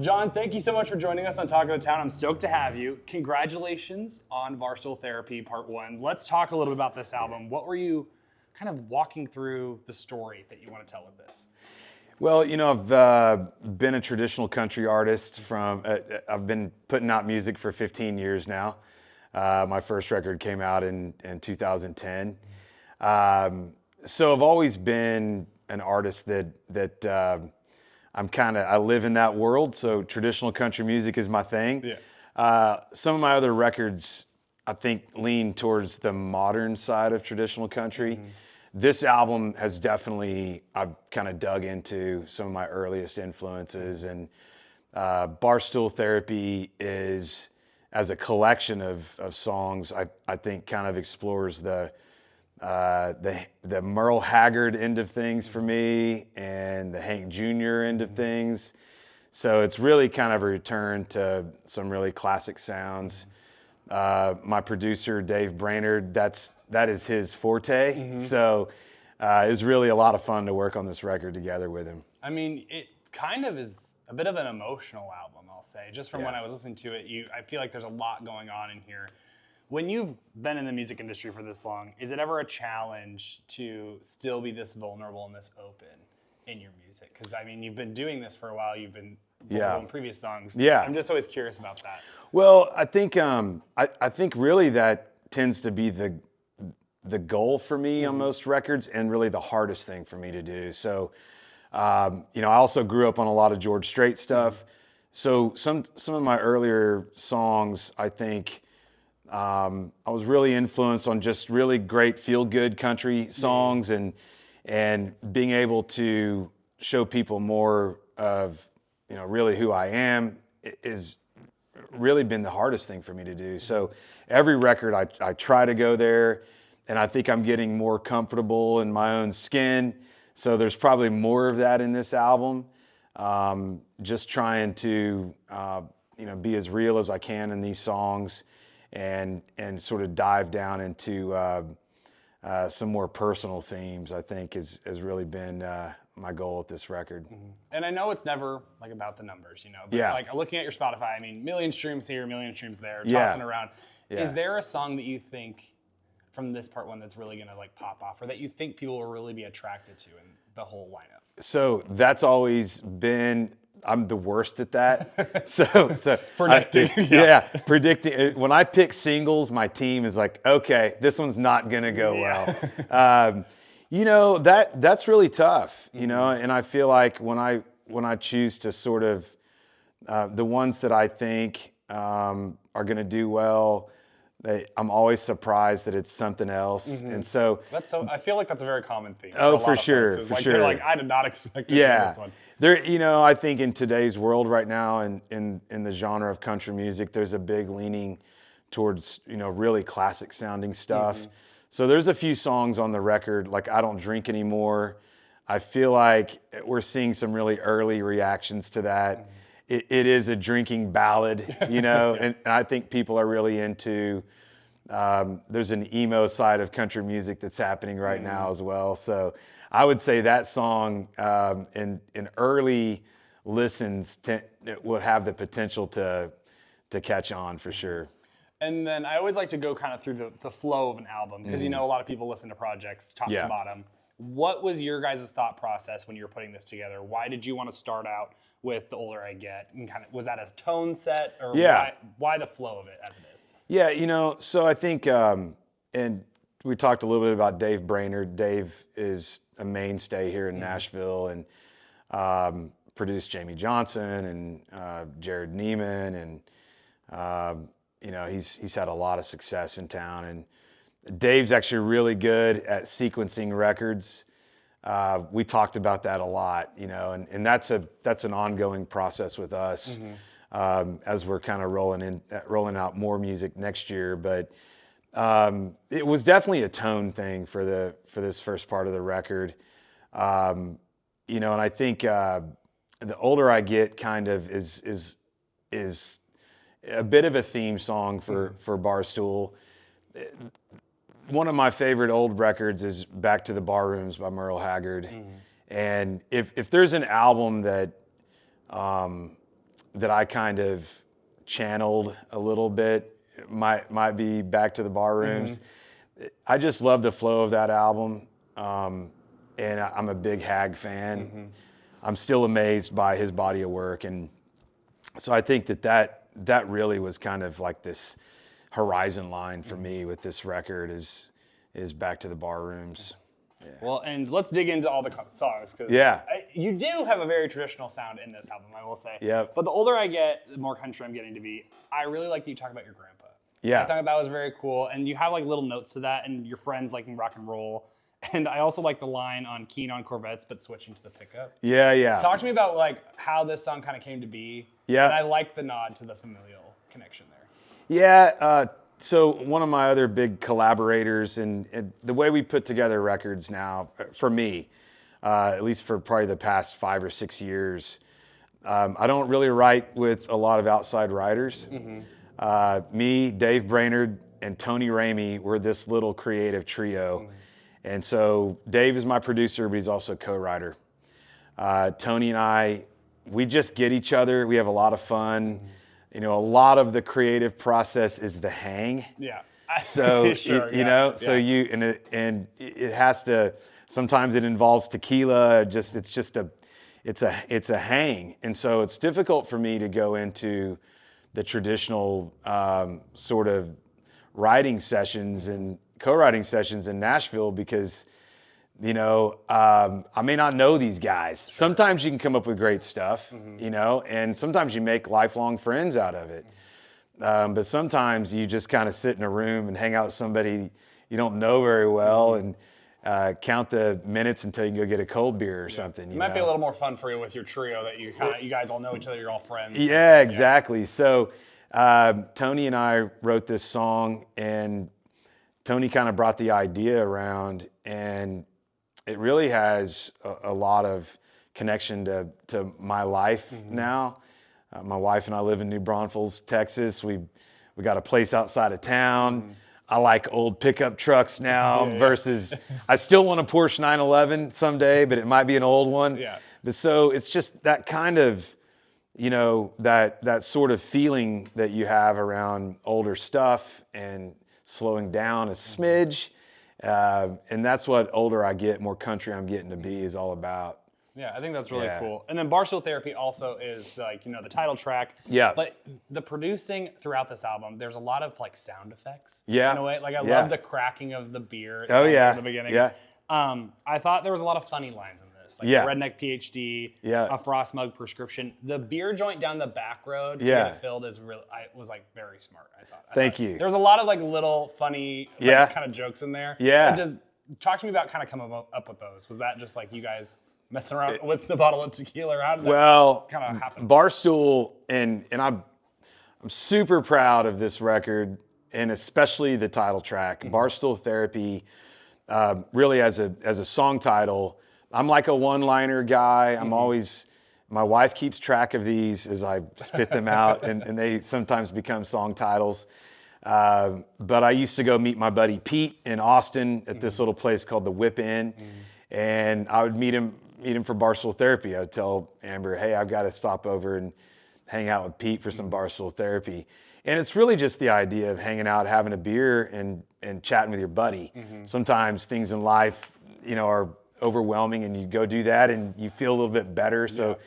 Well, John, thank you so much for joining us on Talk of the Town. I'm stoked to have you. Congratulations on Barstool Therapy Part 1. Let's talk a little bit about this album. What were you kind of walking through the story that you want to tell with this? Well, I've been a traditional country artist I've been putting out music for 15 years now. My first record came out in 2010. So I've always been an artist that I live in that world. So traditional country music is my thing. Yeah. Some of my other records, I think, lean towards the modern side of traditional country. Mm-hmm. This album has definitely, I've kind of dug into some of my earliest influences, and Barstool Therapy is, as a collection of songs, I think kind of explores the Merle Haggard end of things for me and the Hank Jr. end of things. So it's really kind of a return to some really classic sounds. My producer, Dave Brainerd, that is his forte. Mm-hmm. So it was really a lot of fun to work on this record together with him. I mean, it kind of is a bit of an emotional album, I'll say. Just from when I was listening to it, I feel like there's a lot going on in here. When you've been in the music industry for this long, is it ever a challenge to still be this vulnerable and this open in your music? Because, I mean, you've been doing this for a while. You've been vulnerable in previous songs. Yeah. I'm just always curious about that. Well, I think really that tends to be the goal for me on most records, and really the hardest thing for me to do. So, I also grew up on a lot of George Strait stuff. So some of my earlier songs, I think, I was really influenced on just really great feel-good country songs, and being able to show people more of, really who I am is really been the hardest thing for me to do. So every record I try to go there, and I think I'm getting more comfortable in my own skin. So there's probably more of that in this album. Just trying to, be as real as I can in these songs, and sort of dive down into some more personal themes, I think has really been my goal with this record. Mm-hmm. And I know it's never like about the numbers, but like looking at your Spotify, I mean, million streams here, million streams there, tossing around. Yeah. Is there a song that you think from this part 1 that's really gonna like pop off, or that you think people will really be attracted to in the whole lineup? So that's always been, I'm the worst at that. So predicting. Predicting. When I pick singles, my team is like, okay, this one's not gonna go well. That's really tough, and I feel like when I choose to sort of, the ones that I think are gonna do well, I'm always surprised that it's something else. Mm-hmm. And so I feel like that's a very common theme. For sure. They're like, I did not expect to do this one. I think in today's world right now, in the genre of country music, there's a big leaning towards, really classic sounding stuff. Mm-hmm. So there's a few songs on the record, like I Don't Drink Anymore. I feel like we're seeing some really early reactions to that. Mm-hmm. It is a drinking ballad, and I think people are really into, there's an emo side of country music that's happening right now as well. So I would say that song in early listens would have the potential to catch on for sure. And then I always like to go kind of through the flow of an album, because a lot of people listen to projects top to bottom. What was your guys' thought process when you were putting this together? Why did you want to start out with The Older I Get? And kind of, was that a tone set, or why the flow of it as it is? Yeah, so I think, and we talked a little bit about Dave Brainerd. Dave is a mainstay here in Nashville, and produced Jamie Johnson and Jared Neiman, and he's had a lot of success in town. And Dave's actually really good at sequencing records. We talked about that a lot, and that's an ongoing process with us as we're kind of rolling out more music next year. But it was definitely a tone thing for this first part of the record, and I think The Older I Get kind of is a bit of a theme song for Barstool. One of my favorite old records is Back to the Barrooms by Merle Haggard. Mm-hmm. And if there's an album that that I kind of channeled a little bit. Might be Back to the Bar Rooms. I just love the flow of that album, and I'm a big Hag fan. I'm still amazed by his body of work, and so I think that really was kind of like this horizon line for me with this record is Back to the Bar Rooms. Yeah. Well, and let's dig into all the songs, because you do have a very traditional sound in this album, I will say. Yep. But the older I get, the more country I'm getting to be. I really like that you talk about your grandpa. Yeah. I thought that was very cool, and you have like little notes to that, and your friends liking rock and roll. And I also like the line on Keen on Corvettes, but switching to the pickup. Yeah. Talk to me about like how this song kind of came to be. Yeah. And I like the nod to the familial connection there. Yeah. So one of my other big collaborators, and the way we put together records now, for me, at least for probably the past 5 or 6 years, I don't really write with a lot of outside writers. Me, Dave Brainerd, and Tony Ramey were this little creative trio. And so Dave is my producer, but he's also co-writer. Tony and I, we just get each other. We have a lot of fun. You know, a lot of the creative process is the hang. Yeah. So Sure, you know, so you and it has to. Sometimes it involves tequila. It's a hang, and so it's difficult for me to go into the traditional sort of writing sessions and co-writing sessions in Nashville because, you know, I may not know these guys. Sure. Sometimes you can come up with great stuff, you know, and sometimes you make lifelong friends out of it. But sometimes you just kind of sit in a room and hang out with somebody you don't know very well and count the minutes until you can go get a cold beer or something. It might be a little more fun for you with your trio that you guys all know each other, you're all friends. Yeah, exactly. So Tony and I wrote this song, and Tony kind of brought the idea around, and it really has a lot of connection to my life now. My wife and I live in New Braunfels, Texas. We got a place outside of town. I like old pickup trucks now versus I still want a Porsche 911 someday, but it might be an old one. Yeah. But so it's just that kind of, you know, that sort of feeling that you have around older stuff and slowing down a smidge. And that's what older I get, more country I'm getting to be is all about. Yeah, I think that's really cool. And then Barstool Therapy also is like, you know, the title track. Yeah. But the producing throughout this album, there's a lot of like sound effects. Yeah. In a way. Like I love the cracking of the beer. Oh yeah. At the beginning. Yeah. I thought there was a lot of funny lines in this. Like Redneck PhD, a frost mug prescription. The beer joint down the back road to get it filled is really, was like very smart, I thought. Thank you. There's a lot of like little funny kind of jokes in there. Yeah. Just talk to me about kind of coming up with those. Was that just like you guys messing around with the bottle of tequila, or how did that kind of happen? Barstool, and I'm super proud of this record, and especially the title track, Barstool Therapy. Really, as a song title, I'm like a one-liner guy. I'm always. My wife keeps track of these as I spit them out, and they sometimes become song titles. But I used to go meet my buddy Pete in Austin at this little place called the Whip Inn, and I would meet him for Barstool Therapy. I would tell Amber, hey, I've got to stop over and hang out with Pete for some Barstool Therapy. And it's really just the idea of hanging out, having a beer, and chatting with your buddy. Sometimes things in life, you know, are overwhelming, and you go do that, and you feel a little bit better. So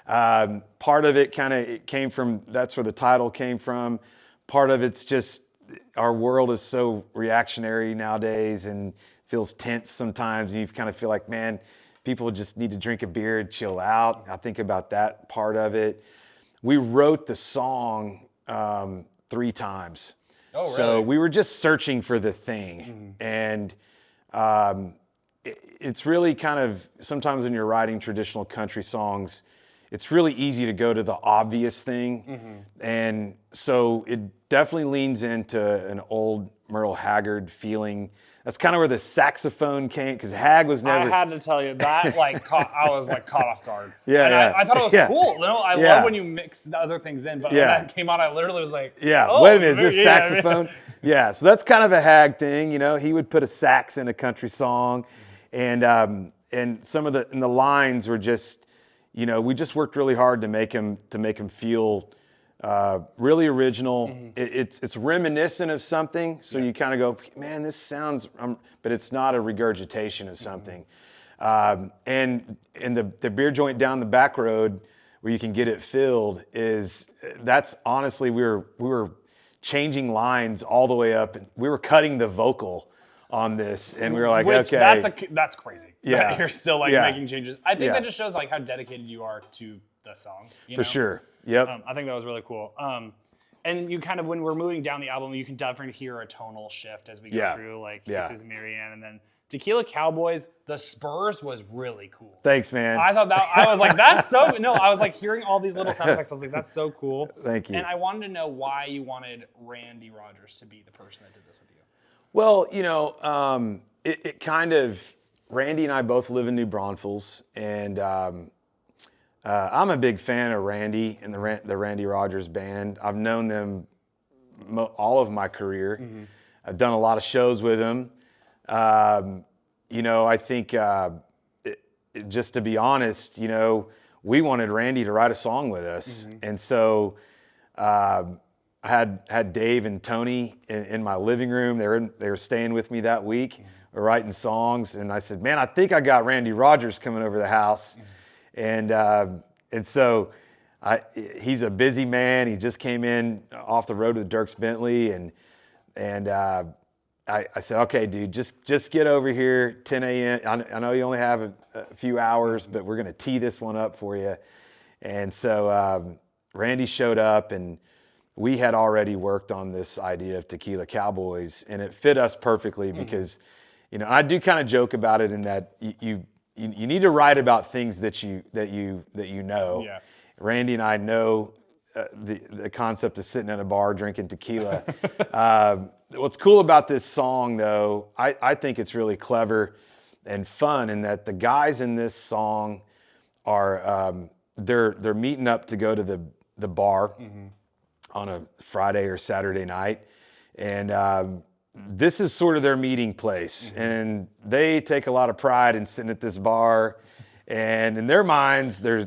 part of it came from, that's where the title came from. Part of it's just our world is so reactionary nowadays and feels tense sometimes. And you kind of feel like, man, people just need to drink a beer and chill out. I think about that part of it. We wrote the song 3 times. Oh, really? So we were just searching for the thing. And it's really kind of, sometimes when you're writing traditional country songs, it's really easy to go to the obvious thing. And so it definitely leans into an old Merle Haggard feeling. That's kind of where the saxophone came, because Hag was never... I had to tell you, that I was like caught off guard. I thought it was cool. You know, I love when you mix the other things in, but when that came on, I literally was like, oh, wait a minute, is this saxophone? So that's kind of a Hag thing, you know. He would put a sax in a country song, and some of the lines were just, we just worked really hard to make him feel really original. It's reminiscent of something, so you kind of go, man, this sounds, but it's not a regurgitation of something. And the beer joint down the back road where you can get it filled that's honestly, we were changing lines all the way up. We were cutting the vocal on this, and we were like, okay. That's crazy. Yeah. That you're still making changes. I think that just shows how dedicated you are to the song. For sure. Yep. I think that was really cool. And you kind of, when we're moving down the album, you can definitely hear a tonal shift as we go through, Jesus and Marianne, and then Tequila Cowboys, the Spurs was really cool. Thanks, man. I thought I was like, that's so, no, I was like hearing all these little sound effects. I was like, that's so cool. Thank you. And I wanted to know why you wanted Randy Rogers to be the person that did this with you. Well, it kind of, Randy and I both live in New Braunfels, and I'm a big fan of Randy and the Randy Rogers Band. I've known them all of my career. I've done a lot of shows with them. I think, just to be honest, we wanted Randy to write a song with us. And so I had Dave and Tony in my living room. They were staying with me that week. We're writing songs. And I said, man, I think I got Randy Rogers coming over the house. And so he's a busy man. He just came in off the road with Dierks Bentley. And I said, okay, dude, just get over here, 10 a.m. I know you only have a few hours, but we're going to tee this one up for you. And so Randy showed up, and we had already worked on this idea of Tequila Cowboys, and it fit us perfectly because, I do kind of joke about it in that you need to write about things that you know. Yeah. Randy and I know the concept of sitting at a bar drinking tequila. What's cool about this song, though, I think it's really clever and fun in that the guys in this song are they're meeting up to go to the bar on a Friday or Saturday night, and this is sort of their meeting place, and they take a lot of pride in sitting at this bar. And in their minds, there's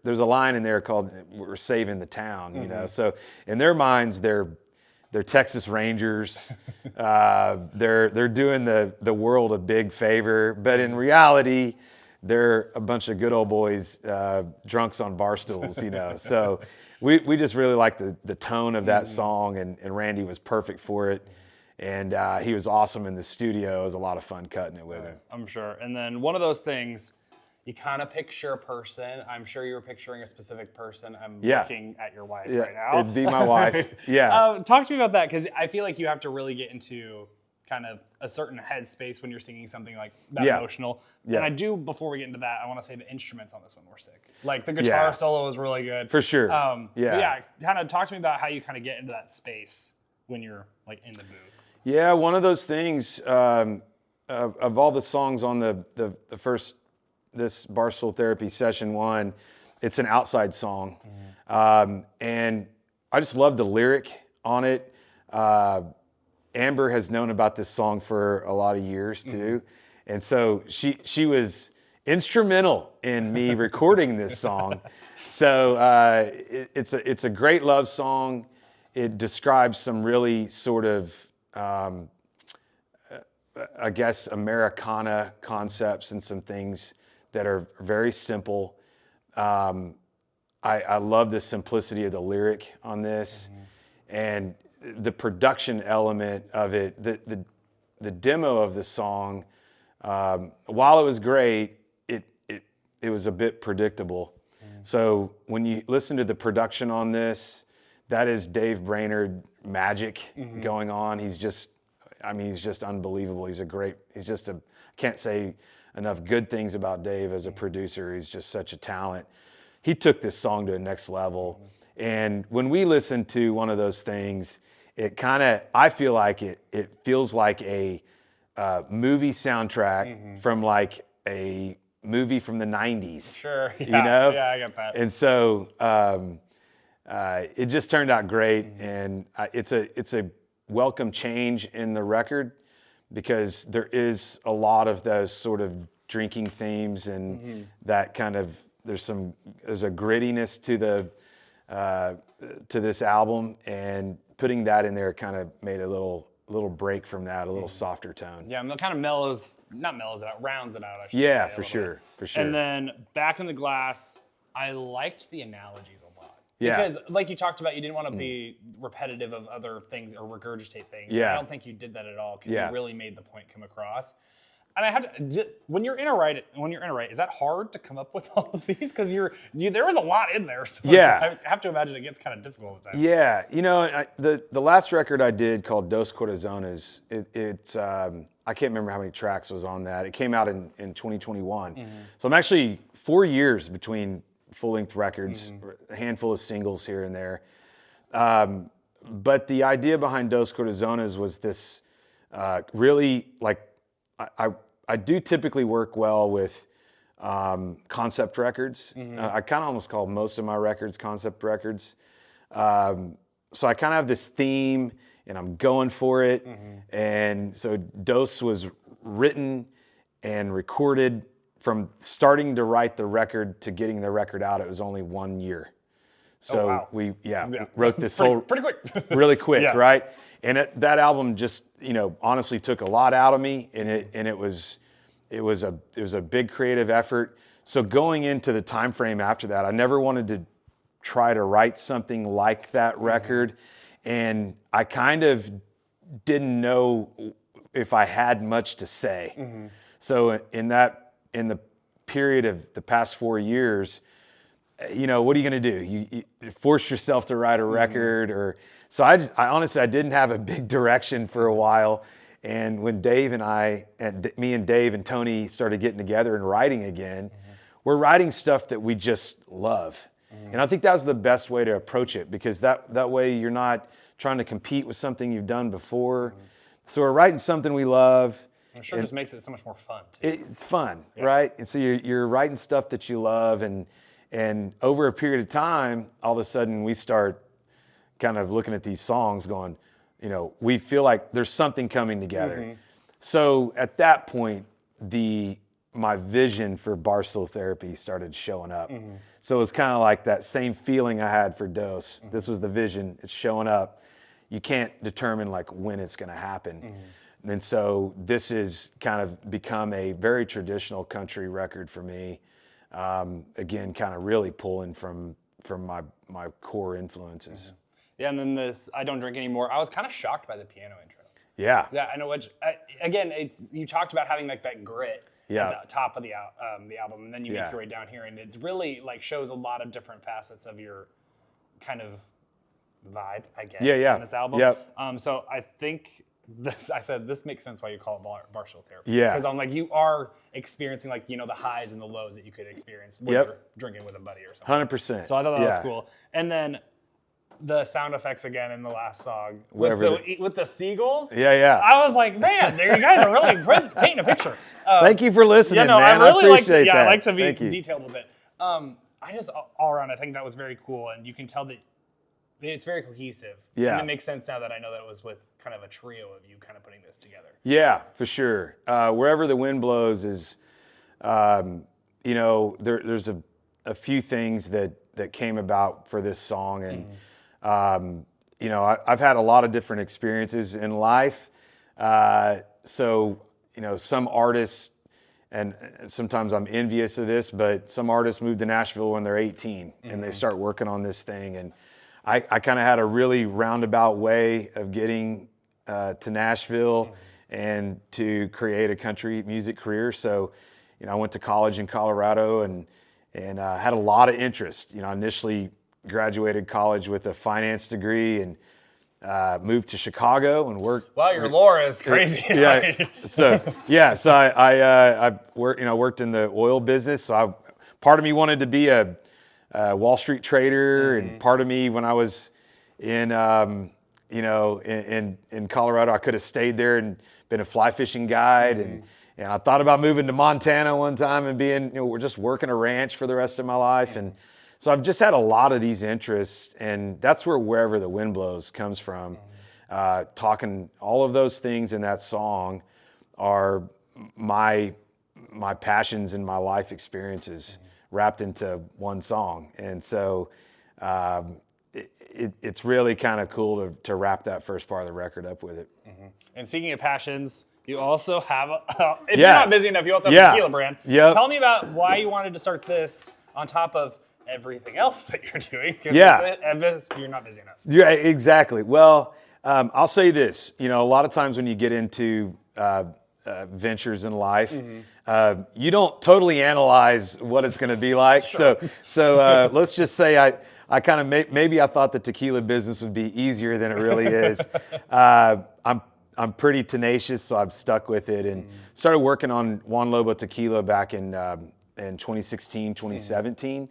a line in there called "We're saving the town," So in their minds, they're Texas Rangers. They're doing the world a big favor, but in reality, they're a bunch of good old boys, drunks on bar stools. So we just really like the tone of that song, and Randy was perfect for it. And he was awesome in the studio. It was a lot of fun cutting it with him. I'm sure. And then one of those things, you kind of picture a person. I'm sure you were picturing a specific person. I'm looking at your wife right now. It'd be my wife. Yeah. Talk to me about that, because I feel like you have to really get into kind of a certain headspace when you're singing something like that emotional. Yeah. And I do, before we get into that, I want to say the instruments on this one were sick. Like the guitar solo was really good. For sure. But kind of talk to me about how you kind of get into that space when you're like in the booth. Yeah, one of those things, of all the songs on the first, this Barstool Therapy session 1, it's an outside song. And I just love the lyric on it. Amber has known about this song for a lot of years too. And so she was instrumental in me recording this song. So it's a great love song. It describes some really sort of, I guess, Americana concepts and some things that are very simple. I love the simplicity of the lyric on this, and the production element of it. The demo of the song, while it was great, it was a bit predictable. So when you listen to the production on this, that is Dave Brainerd magic going on. He's just unbelievable. I can't say enough good things about Dave as a producer. He's just such a talent. He took this song to a next level. And when we listen to one of those things, I feel like it feels like a movie soundtrack from like a movie from the 90s. Sure. Yeah. Yeah, I get that. And so it just turned out great. And it's a welcome change in the record, because there is a lot of those sort of drinking themes and that kind of there's a grittiness to this album, and putting that in there kind of made a little break from that, a little softer tone. Yeah, and it kind of rounds it out, I should say. Yeah, for sure. And then Back in the Glass, I liked the analogies a lot. Yeah. Because like you talked about, you didn't want to be repetitive of other things or regurgitate things. Yeah. I don't think you did that at all, because you really made the point come across. And I had to, when you're in a write, is that hard to come up with all of these? Because there was a lot in there. So I have to imagine it gets kind of difficult at times. Yeah, the last record I did called Dos Corazones, it's I can't remember how many tracks was on that. It came out in 2021. Mm-hmm. So I'm actually 4 years between full-length records, a handful of singles here and there. But the idea behind Dos Corazones was this really, like, I do typically work well with concept records. I kind of almost call most of my records concept records. So I kind of have this theme, and I'm going for it. And so Dos was written and recorded. From starting to write the record to getting the record out, it was only 1 year. So we wrote this pretty quick, really quick, right? And that album just, honestly took a lot out of me, and it was a big creative effort. So going into the time frame after that, I never wanted to try to write something like that record, and I kind of didn't know if I had much to say. So in the period of the past 4 years, what are you going to do? You force yourself to write a record, or so I honestly didn't have a big direction for a while. And when me and Dave and Tony started getting together and writing again, we're writing stuff that we just love. And I think that was the best way to approach it, because that way you're not trying to compete with something you've done before. So we're writing something we love. I'm sure it just makes it so much more fun, too. It's fun, right? And so you're writing stuff that you love, and over a period of time, all of a sudden we start kind of looking at these songs going, we feel like there's something coming together. So at that point, my vision for Barstool Therapy started showing up. So it was kind of like that same feeling I had for Dos. This was the vision, it's showing up. You can't determine like when it's gonna happen. And so this has kind of become a very traditional country record for me. Again, kind of really pulling from my core influences. Yeah, and then this I Don't Drink Anymore. I was kind of shocked by the piano intro. Yeah. Yeah, I know. You talked about having like that grit at the top of the album, and then you make your way down here, and it really like shows a lot of different facets of your kind of vibe, I guess, on this album. So I think this makes sense why you call it Barstool Therapy. Yeah. Because I'm like, you are experiencing like, the highs and the lows that you could experience when you're drinking with a buddy or something. 100%. So I thought that was cool. And then the sound effects again in the last song with the seagulls. I was like, man, you guys are really painting a picture. Thank you for listening, man. I really appreciate that. I like to be detailed with it. I just all around, I think that was very cool, and you can tell that it's very cohesive. Yeah. And it makes sense now that I know that it was with kind of a trio of you kind of putting this together. Yeah, for sure. Wherever the Wind Blows is, there's a few things that came about for this song, and I've had a lot of different experiences in life. So some artists, and sometimes I'm envious of this, but some artists move to Nashville when they're 18 and they start working on this thing. And I kind of had a really roundabout way of getting to Nashville and to create a country music career. So, I went to college in Colorado and had a lot of interest. Initially graduated college with a finance degree and moved to Chicago and worked. Wow, your lore is crazy. So I worked in the oil business. So part of me wanted to be a Wall Street trader, and part of me, when I was in Colorado, I could have stayed there and been a fly fishing guide, and I thought about moving to Montana one time and being, we're just working a ranch for the rest of my life, and so I've just had a lot of these interests, and that's Wherever the Wind Blows comes from. Talking all of those things in that song are my passions and my life experiences wrapped into one song. And so it's really kind of cool to wrap that first part of the record up with it. Mm-hmm. And speaking of passions, you also have, if you're not busy enough, you also have a tequila brand. Yep. Tell me about why you wanted to start this on top of everything else that you're doing. You're not busy enough. Yeah, exactly. Well, I'll say this. A lot of times when you get into ventures in life, you don't totally analyze what it's going to be like. Sure. So let's just say I kind of maybe I thought the tequila business would be easier than it really is. I'm pretty tenacious, so I've stuck with it and started working on Juan Lobo Tequila back in 2016, 2017.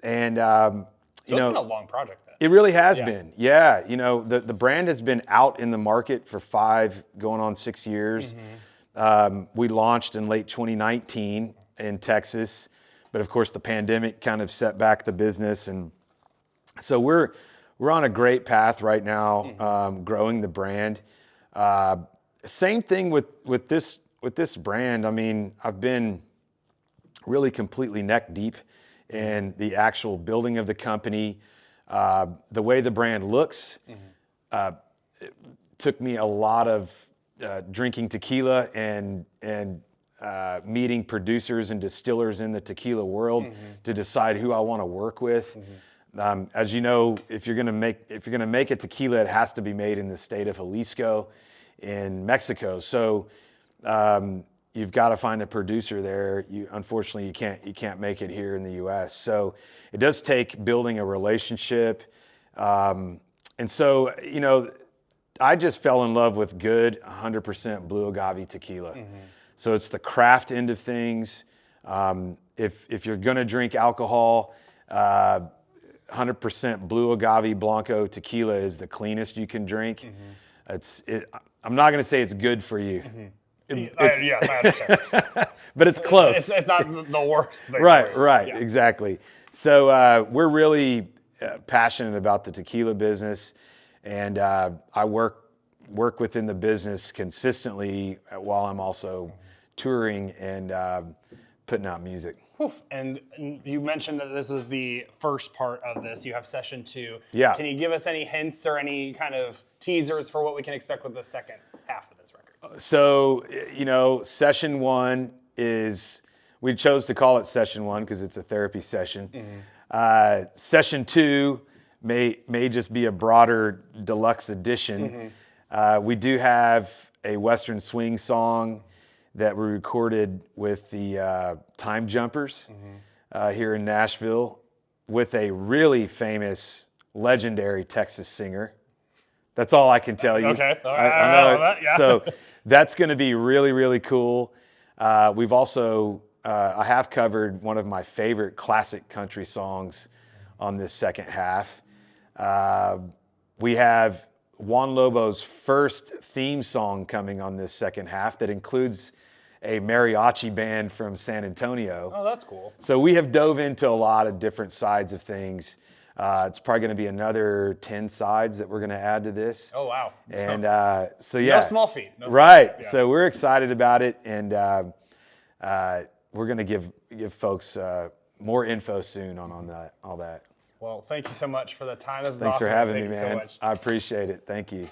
And so it's been a long project then. It really has been. Yeah. The brand has been out in the market for 5 going on 6 years. We launched in late 2019 in Texas, but of course the pandemic kind of set back the business, and so we're on a great path right now, growing the brand. Same thing with this brand. I mean, I've been really completely neck deep in the actual building of the company, the way the brand looks. It took me a lot of drinking tequila and meeting producers and distillers in the tequila world to decide who I want to work with. As you know, if you're gonna make a tequila, it has to be made in the state of Jalisco in Mexico. So you've got to find a producer there. Unfortunately, you can't make it here in the U.S. So it does take building a relationship. And so I just fell in love with good 100% blue agave tequila. So it's the craft end of things. If you're gonna drink alcohol, 100% blue agave blanco tequila is the cleanest you can drink. I'm not gonna say it's good for you. Yes, I understand. But it's close. It's not the worst thing. Right, exactly. So we're really passionate about the tequila business, and I work within the business consistently while I'm also touring and putting out music. And you mentioned that this is the first part of this. You have session 2. Yeah. Can you give us any hints or any kind of teasers for what we can expect with the second half of this record? So, session 1 is, we chose to call it session 1 because it's a therapy session. Session 2 may just be a broader deluxe edition. We do have a Western swing song that we recorded with the Time Jumpers here in Nashville with a really famous, legendary Texas singer. That's all I can tell you. Okay. I know that, yeah. So that's going to be really, really cool. We've also, I have covered one of my favorite classic country songs on this second half. We have Juan Lobo's first theme song coming on this second half that includes a mariachi band from San Antonio. Oh, that's cool. So we have dove into a lot of different sides of things. It's probably going to be another 10 sides that we're going to add to this. Oh, wow. And so yeah. No small feat. Right. Yeah. So we're excited about it, and we're going to give folks more info soon on all that. Well, thank you so much for the time. This is Thanks awesome. for having me, Thank you so man. much. I appreciate it. Thank you.